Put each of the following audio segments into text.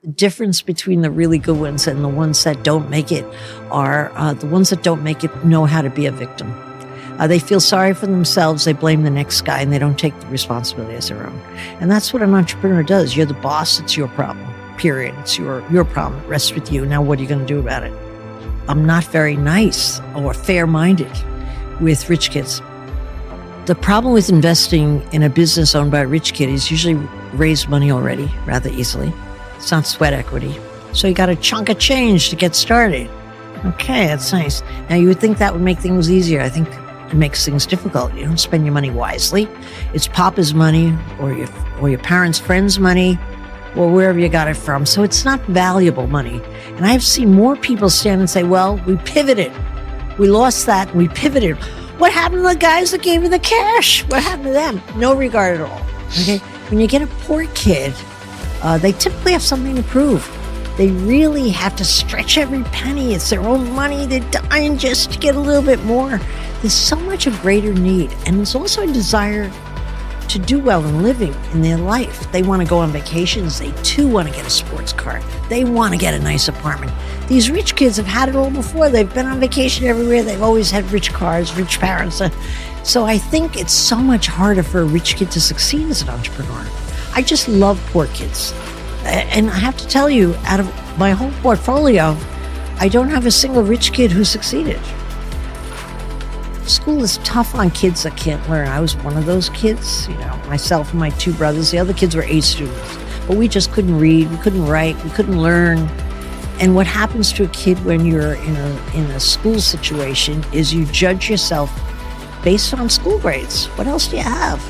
The difference between the really good ones and the ones that don't make it are the ones that don't make it know how to be a victim. They feel sorry for themselves, they blame the next guy, and they don't take the responsibility as their own. And that's what an entrepreneur does. You're the boss, it's your problem, period. It's your problem, it rests with you. Now what are you going to do about it? I'm not very nice or fair-minded with rich kids. The problem with investing in a business owned by a rich kid is usually raise money already rather easily. It's not sweat equity. So you got a chunk of change to get started. Okay, that's nice. Now you would think that would make things easier. I think it makes things difficult. You don't spend your money wisely. It's Papa's money or your parents' friends' money or wherever you got it from. So it's not valuable money. And I've seen more people stand and say, well, we pivoted. We lost that and we pivoted. What happened to the guys that gave you the cash? What happened to them? No regard at all. Okay? When you get a poor kid, they typically have something to prove. They really have to stretch every penny. It's their own money. They're dying just to get a little bit more. There's so much of greater need. And there's also a desire to do well in living in their life. They want to go on vacations. They too want to get a sports car. They want to get a nice apartment. These rich kids have had it all before. They've been on vacation everywhere. They've always had rich cars, rich parents. So I think it's so much harder for a rich kid to succeed as an entrepreneur. I just love poor kids. And I have to tell you, out of my whole portfolio, I don't have a single rich kid who succeeded. School is tough on kids that can't learn. I was one of those kids, myself and my two brothers. The other kids were A students, but we just couldn't read, we couldn't write, we couldn't learn. And what happens to a kid when you're in a school situation is you judge yourself based on school grades. What else do you have?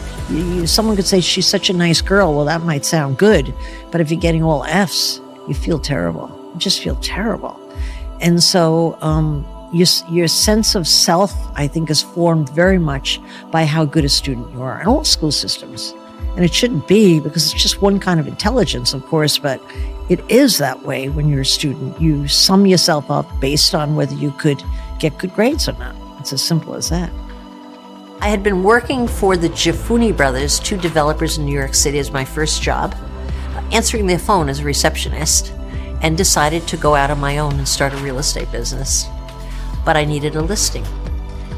Someone could say, she's such a nice girl. Well, that might sound good, but if you're getting all Fs, you feel terrible. You just feel terrible. And so your sense of self, I think, is formed very much by how good a student you are in all school systems. And it shouldn't be, because it's just one kind of intelligence, of course, but it is that way when you're a student. You sum yourself up based on whether you could get good grades or not. It's as simple as that. I had been working for the Giafuni brothers, two developers in New York City, as my first job, answering their phone as a receptionist, and decided to go out on my own and start a real estate business. But I needed a listing.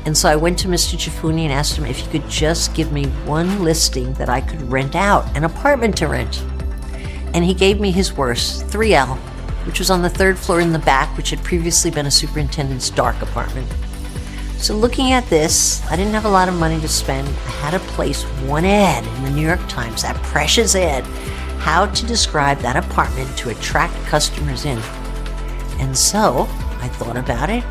And so I went to Mr. Giafuni and asked him if he could just give me one listing that I could rent out, an apartment to rent. And he gave me his worst, 3L, which was on the third floor in the back, which had previously been a superintendent's dark apartment. So looking at this, I didn't have a lot of money to spend. I had to place one ad in the New York Times, that precious ad, how to describe that apartment to attract customers in. And so I thought about it,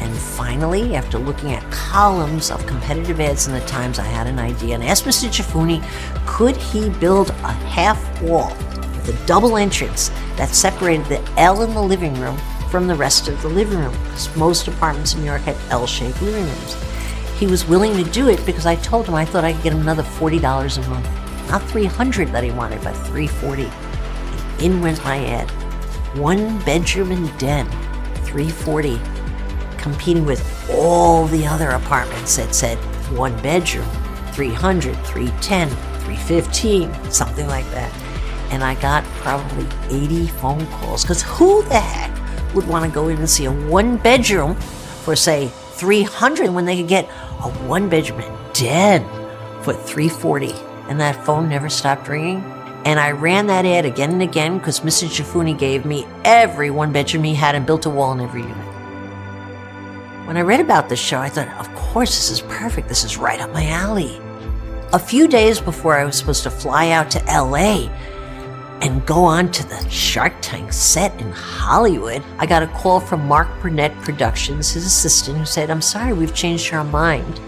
and finally, after looking at columns of competitive ads in the Times, I had an idea and asked Mr. Giafuni, could he build a half wall with a double entrance that separated the L in the living room from the rest of the living room, because most apartments in New York had L-shaped living rooms. He was willing to do it because I told him I thought I could get him another $40 a month. Not $300 that he wanted, but $340. And in went my ad. 1 bedroom and den, $340. Competing with all the other apartments that said 1 bedroom, $300, $310, $315, something like that. And I got probably 80 phone calls, because who the heck would want to go in and see a 1 bedroom for, say, $300 when they could get a 1 bedroom and den for $340? And that phone never stopped ringing. And I ran that ad again and again because Mr. Giafuni gave me every 1 bedroom he had and built a wall in every unit. When I read about this show, I thought, of course, this is perfect. This is right up my alley. A few days before I was supposed to fly out to LA and go on to the Shark Tank set in Hollywood, I got a call from Mark Burnett Productions, his assistant, who said, I'm sorry, we've changed our mind.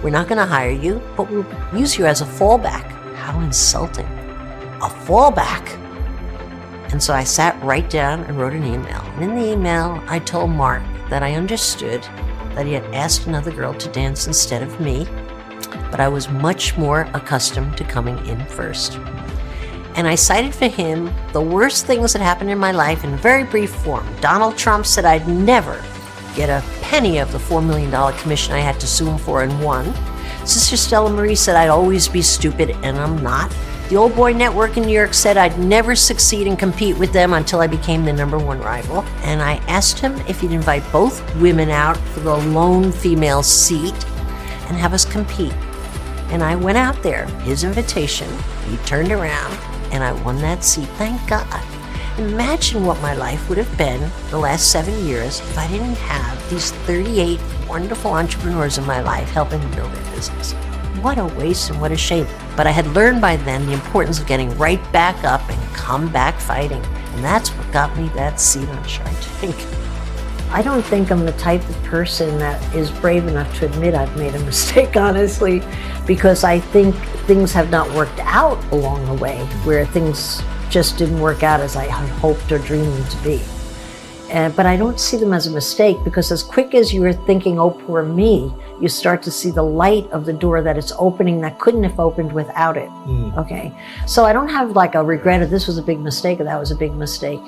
We're not going to hire you, but we'll use you as a fallback. How insulting. A fallback. And so I sat right down and wrote an email. And in the email, I told Mark that I understood that he had asked another girl to dance instead of me, but I was much more accustomed to coming in first. And I cited for him the worst things that happened in my life in very brief form. Donald Trump said I'd never get a penny of the $4 million commission I had to sue him for and won. Sister Stella Marie said I'd always be stupid, and I'm not. The Old Boy Network in New York said I'd never succeed and compete with them until I became the #1 rival. And I asked him if he'd invite both women out for the lone female seat and have us compete. And I went out there, his invitation, he turned around, and I won that seat, thank God. Imagine what my life would have been the last 7 years if I didn't have these 38 wonderful entrepreneurs in my life helping me build their business. What a waste and what a shame. But I had learned by then the importance of getting right back up and come back fighting. And that's what got me that seat on Shark Tank. I don't think I'm the type of person that is brave enough to admit I've made a mistake, honestly, because I think things have not worked out along the way, where things just didn't work out as I had hoped or dreamed them to be. But I don't see them as a mistake, because as quick as you are thinking, oh, poor me, you start to see the light of the door that it's opening that couldn't have opened without it. Okay. So I don't have like a regret of this was a big mistake or that was a big mistake.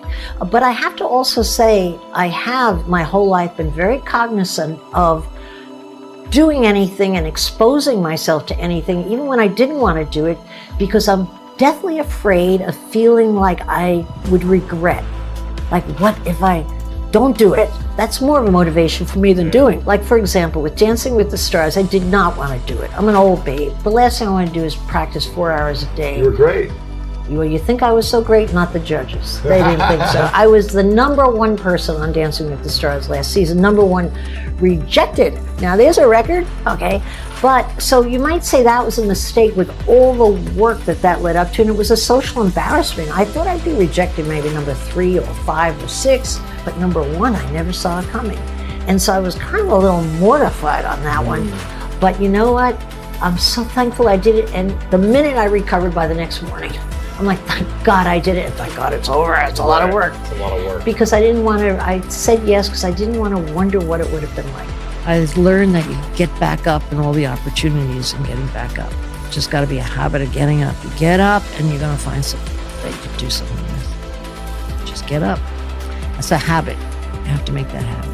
But I have to also say, I have my whole life been very cognizant of doing anything and exposing myself to anything, even when I didn't want to do it, because I'm deathly afraid of feeling like I would regret. Like, what if I don't do it? That's more of a motivation for me than doing. Like, for example, with Dancing with the Stars, I did not want to do it. I'm an old babe. The last thing I want to do is practice 4 hours a day. You were great. Well, you think I was so great? Not the judges. They didn't think so. I was the #1 person on Dancing with the Stars last season, #1 rejected. Now, there's a record, okay? But, so you might say that was a mistake with all the work that led up to, and it was a social embarrassment. I thought I'd be rejected maybe #3 or 5 or 6, but #1, I never saw it coming. And so I was kind of a little mortified on that one. But you know what? I'm so thankful I did it, and the minute I recovered by the next morning, I'm like, thank God I did it, and thank God it's over. It's a lot of work. It's a lot of work. Because I didn't want to, I said yes because I didn't want to wonder what it would have been like. I learned that you get back up and all the opportunities and getting back up. Just got to be a habit of getting up. You get up and you're going to find something that you can do something with. Just get up. That's a habit. You have to make that habit.